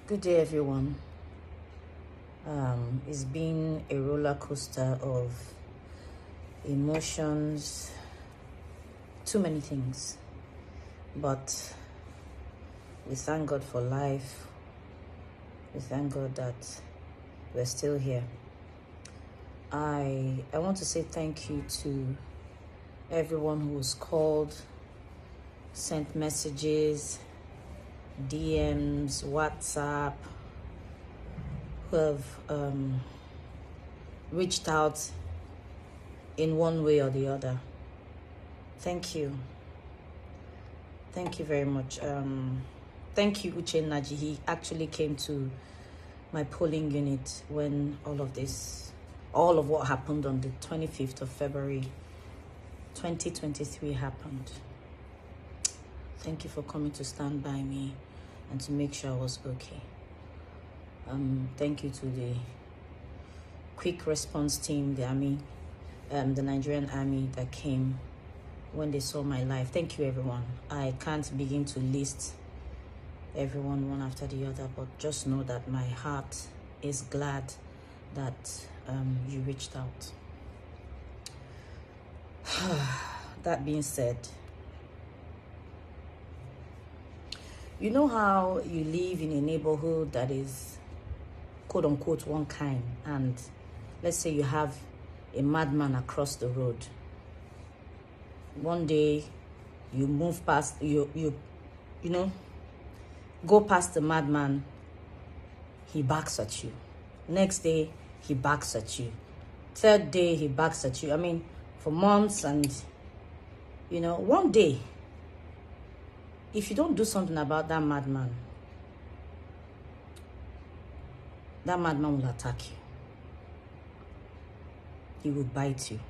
Good day, everyone. It's been a roller coaster of emotions, too many things, but we thank God for life. We thank God that we're still here. I want to say thank you to everyone who's called, sent messages, DMs, WhatsApp, who have reached out in one way or the other. Thank you. Thank you very much. Thank you, Uche Naji. He actually came to my polling unit when all of what happened on the 25th of February 2023 happened. Thank you for coming to stand by me and to make sure I was okay. Thank you to the quick response team, the army, the Nigerian army that came when they saw my life. Thank you, everyone. I can't begin to list everyone one after the other, but just know that my heart is glad that you reached out. That being said, you know how you live in a neighborhood that is quote unquote one kind, and let's say you have a madman across the road. One day you move past, you go past the madman, he backs at you. Next day he backs at you. Third day he backs at you. I mean, for months. And one day, if you don't do something about that madman will attack you. He will bite you.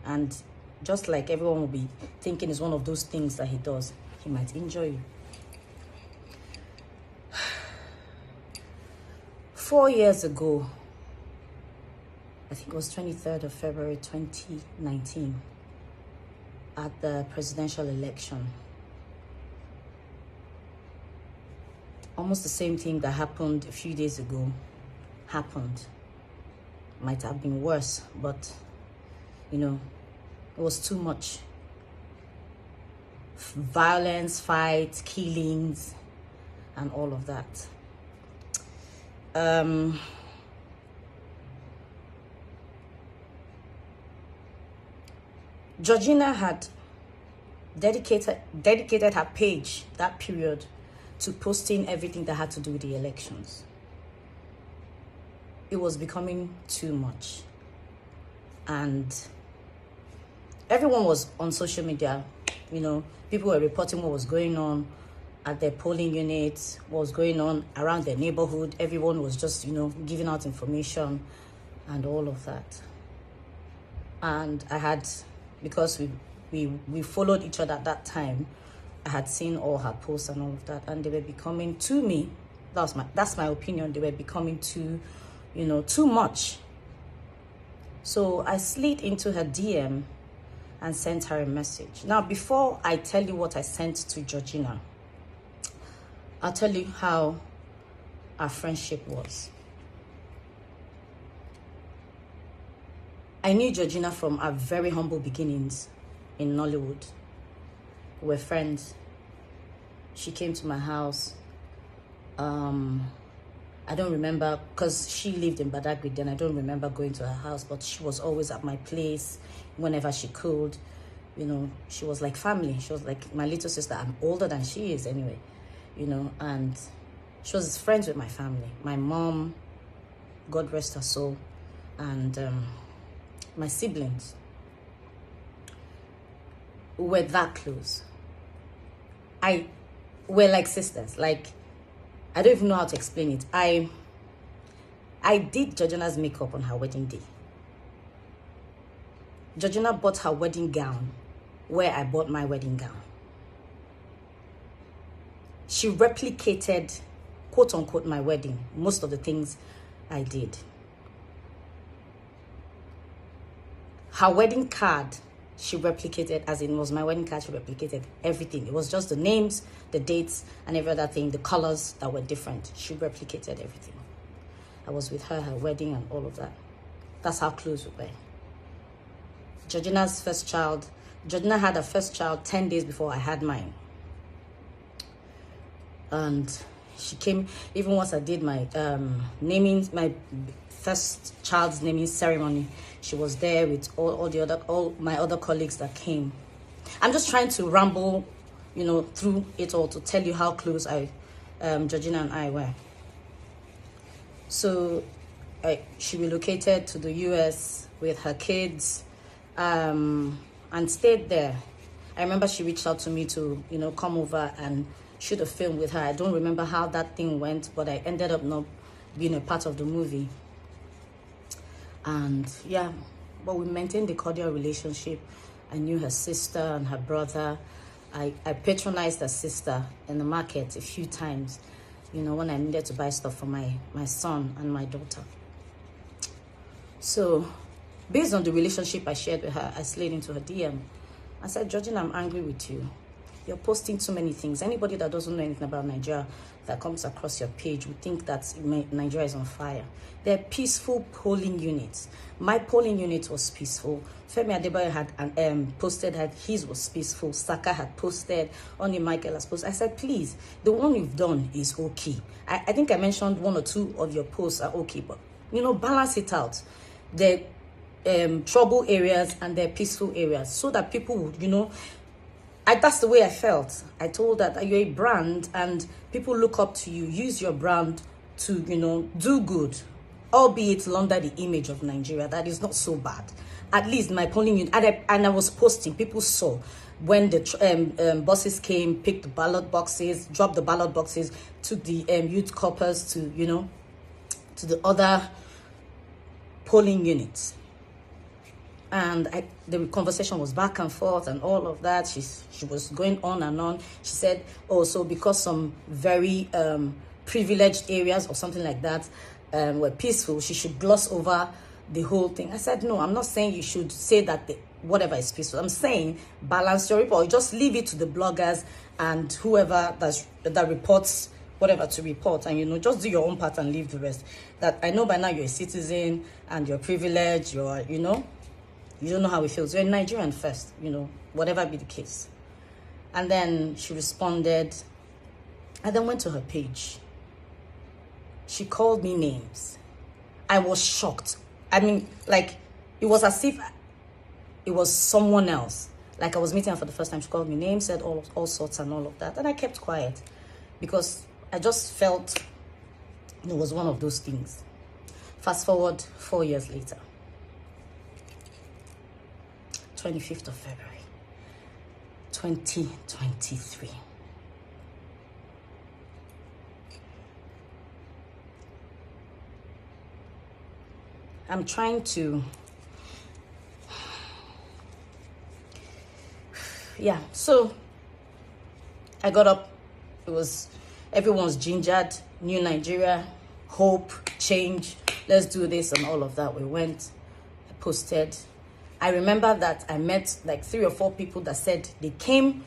And just like everyone will be thinking it's one of those things that he does, he might injure you. 4 years ago, I think it was 23rd of February 2019, at the presidential election, almost the same thing that happened a few days ago happened. Might have been worse, but it was too much. Violence, fights, killings, and all of that. Georgina had dedicated her page that period to posting everything that had to do with the elections. It was becoming too much. And everyone was on social media. People were reporting what was going on at their polling units, what was going on around their neighborhood. Everyone was just, giving out information and all of that. And I had, because we followed each other at that time, I had seen all her posts and all of that, and they were becoming, to me, that's my opinion, they were becoming too much. So I slid into her DM and sent her a message. Now, before I tell you what I sent to Georgina, I'll tell you how our friendship was. I knew Georgina from our very humble beginnings in Nollywood. We were friends. She came to my house. I don't remember, because she lived in Badagry then. I don't remember going to her house, but she was always at my place whenever she could. She was like family. She was like my little sister. I'm older than she is anyway, and she was friends with my family. My mom, God rest her soul, and my siblings. We were that close. We're like sisters. Like, I don't even know how to explain it. I did Georgina's makeup on her wedding day. Georgina bought her wedding gown where I bought my wedding gown. She replicated, quote unquote, my wedding, most of the things I did. Her wedding card, she replicated, as in was my wedding card, she replicated everything. It was just the names, the dates, and every other thing, the colors that were different. She replicated everything. I was with her wedding and all of that. That's how close we were. Georgina's first child, Georgina had her first child 10 days before I had mine. And she came, even once I did my my first child's naming ceremony, she was there with all my other colleagues that came. I'm just trying to ramble, through it all to tell you how close Georgina and I were. So she relocated to the US with her kids, and stayed there. I remember she reached out to me to, come over and shoot a film with her. I don't remember how that thing went, but I ended up not being a part of the movie. And yeah, but we maintained a cordial relationship. I knew her sister and her brother. I patronized her sister in the market a few times, when I needed to buy stuff for my son and my daughter. So based on the relationship I shared with her, I slid into her DM. I said, Georgina, I'm angry with you. You're posting too many things. Anybody that doesn't know anything about Nigeria that comes across your page would think that Nigeria is on fire. They're peaceful polling units. My polling unit was peaceful. Femi Adebayo had posted that his was peaceful. Saka had posted. Oni Michael has posted. I said, please, the one you've done is okay. I think I mentioned one or two of your posts are okay, but, balance it out. The trouble areas and their peaceful areas, so that people would, that's the way I felt. I told that you're a brand and people look up to you. Use your brand to, do good, albeit under the image of Nigeria. That is not so bad. At least my polling unit, and I was posting, people saw when the buses came, picked the ballot boxes, dropped the ballot boxes, took the youth corpers to, to the other polling units. And the conversation was back and forth and all of that. She was going on and on. She said, oh, so because some very privileged areas or something like that were peaceful, she should gloss over the whole thing. I said, no, I'm not saying you should say that whatever is peaceful. I'm saying balance your report. Just leave it to the bloggers and whoever that reports whatever to report, and just do your own part and leave the rest. That I know by now you're a citizen and you're privileged, you're, you don't know how it feels. You're a Nigerian first, whatever be the case. And then she responded. I then went to her page. She called me names. I was shocked. I mean, like, it was as if it was someone else. Like I was meeting her for the first time. She called me names, said all sorts and all of that. And I kept quiet because I just felt it was one of those things. Fast forward 4 years later. 25th of February, 2023. I'm trying to, so I got up. It was, everyone's gingered, new Nigeria, hope, change, let's do this and all of that. We went, I posted. I remember that I met like 3 or 4 people that said they came,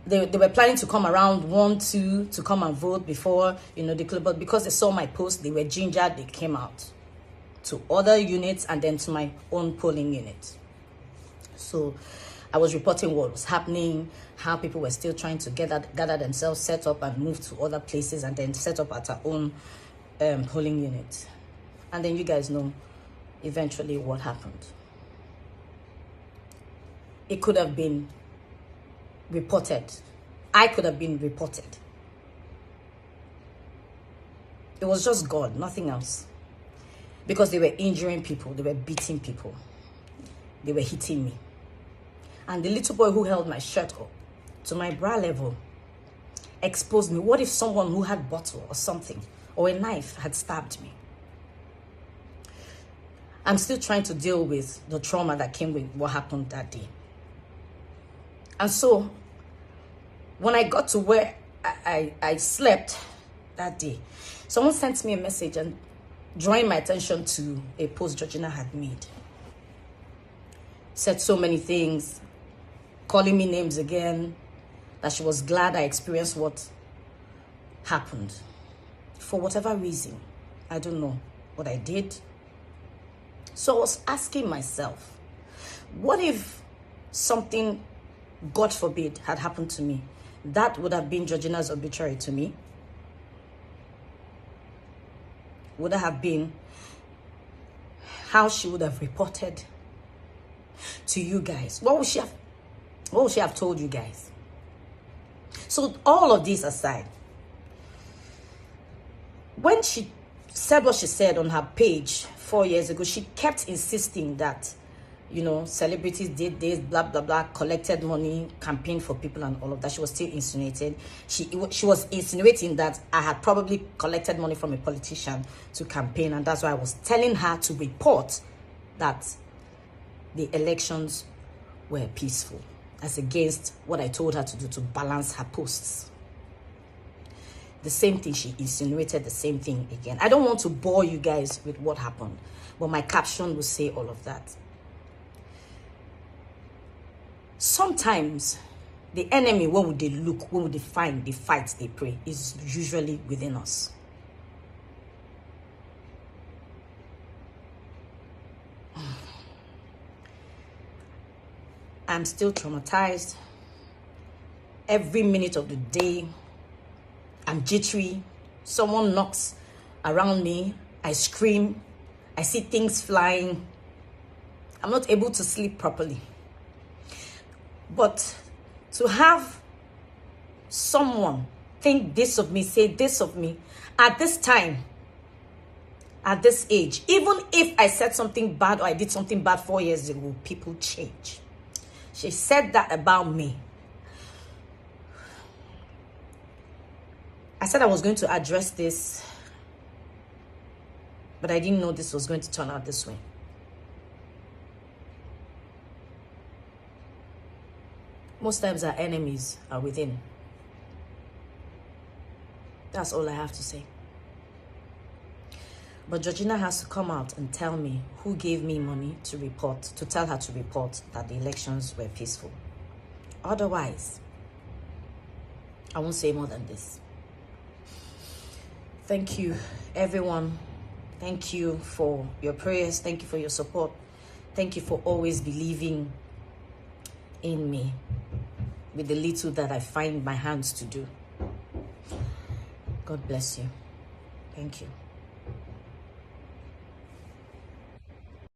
they were planning to come around 1, 2 to come and vote before, the club, but because they saw my post, they were gingered, they came out to other units and then to my own polling unit. So I was reporting what was happening, how people were still trying to gather themselves, set up and move to other places and then set up at our own polling unit. And then you guys know eventually what happened. It could have been reported. I could have been reported. It was just God, nothing else. Because they were injuring people, they were beating people, they were hitting me. And the little boy who held my shirt up to my bra level exposed me. What if someone who had bottle or something or a knife had stabbed me? I'm still trying to deal with the trauma that came with what happened that day. And so, when I got to where I slept that day, someone sent me a message and drawing my attention to a post Georgina had made. Said so many things, calling me names again, that she was glad I experienced what happened. For whatever reason, I don't know what I did. So I was asking myself, what if something, God forbid, had happened to me? That would have been Georgina's obituary to me. Would have been how she would have reported to you guys. What would she have told you guys? So all of this aside, when she said what she said on her page 4 years ago, she kept insisting that, you know, celebrities did this, blah, blah, blah, collected money, campaigned for people and all of that. She was still insinuating. She was insinuating that I had probably collected money from a politician to campaign, and that's why I was telling her to report that the elections were peaceful, as against what I told her to do to balance her posts. The same thing, she insinuated the same thing again. I don't want to bore you guys with what happened, but my caption will say all of that. Sometimes the enemy, when would they look, when would they find, they fight, they pray, is usually within us. I'm still traumatized. Every minute of the day, I'm jittery. Someone knocks around me, I scream, I see things flying. I'm not able to sleep properly. But to have someone think this of me, say this of me, at this time, at this age, even if I said something bad or I did something bad 4 years ago, people change. She said that about me. I said I was going to address this, but I didn't know this was going to turn out this way. Most times our enemies are within. That's all I have to say. But Georgina has to come out and tell me who gave me money to report, to tell her to report that the elections were peaceful. Otherwise, I won't say more than this. Thank you, everyone. Thank you for your prayers. Thank you for your support. Thank you for always believing in me with the little that I find my hands to do. God bless you. Thank you.